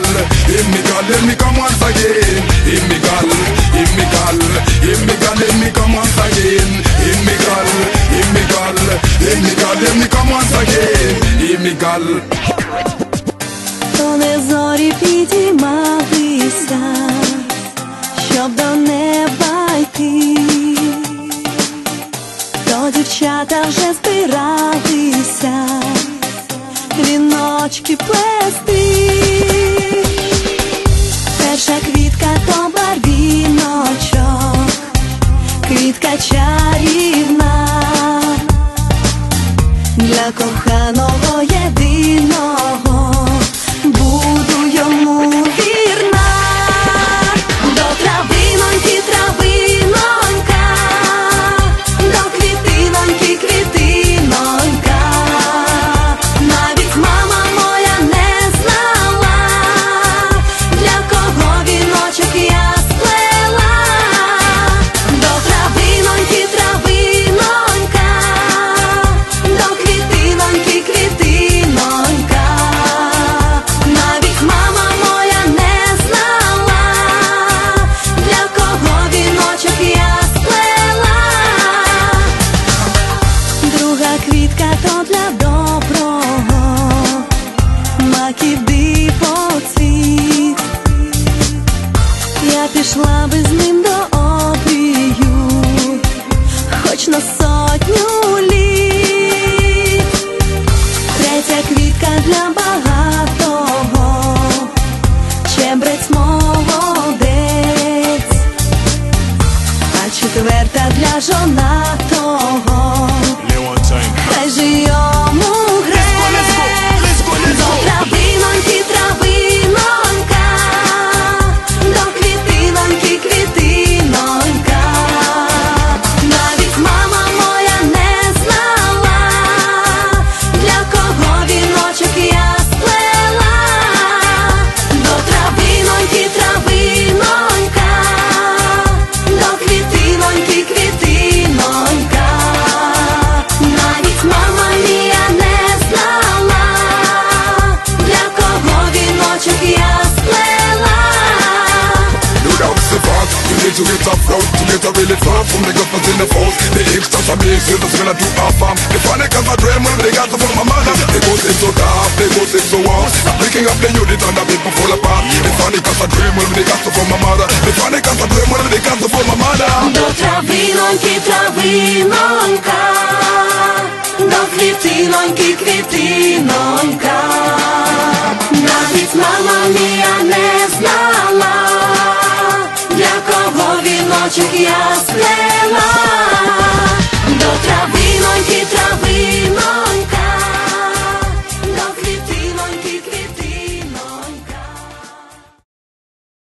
let me come once again. Him me gal, him me gal, him me gal, let me come once again. Him me gal, him me gal, him me gal, let me come once again. Him me gal. То не зорі підіймалися, щоб до неба йти, то дівчата вже збиралися віночки плести. Перша квітка то барвіночок, квітка чарівна, для коханого єдиного буду йому вірна. До травиноньки, травинонька, до квітиноньки, квітинонька, навіть мама моя не знала, для кого віночок я сплела. До травиноньки, травинонька, до квітиноньки, квітинонька, навіть мама моя не знала, для кого віночок я сплела. Друга квітка то для доброго, маків дивоцвіт. Я пішла би з ним до обрію, хоч на 100 літ. Третя квітка для багатого, чебрець молодець, а четверта для жонатого, хай же йому грець. До травиноньки, травинонька, до квітиноньки, квітинонька, навіть мама моя не знала, для кого віночок я сплела. До травиноньки, травинонька, до квітиноньки, квітинонька, навіть мама мія не знала, для кого віночок я сплела. You don't support, you need to get up front, to get a really far from the government in the force. The extras are being seen, that's gonna do our farm. The funny cause I dream when they got to from my mother. They go sit so dark, they go sit so warm. I'm picking up the unit and the people fall apart. The funny cause I dream when they got to from my mother. The funny cause I dream when they got to from my mother. До травиноньки, травинонька, до квітиноньки, квітинонька,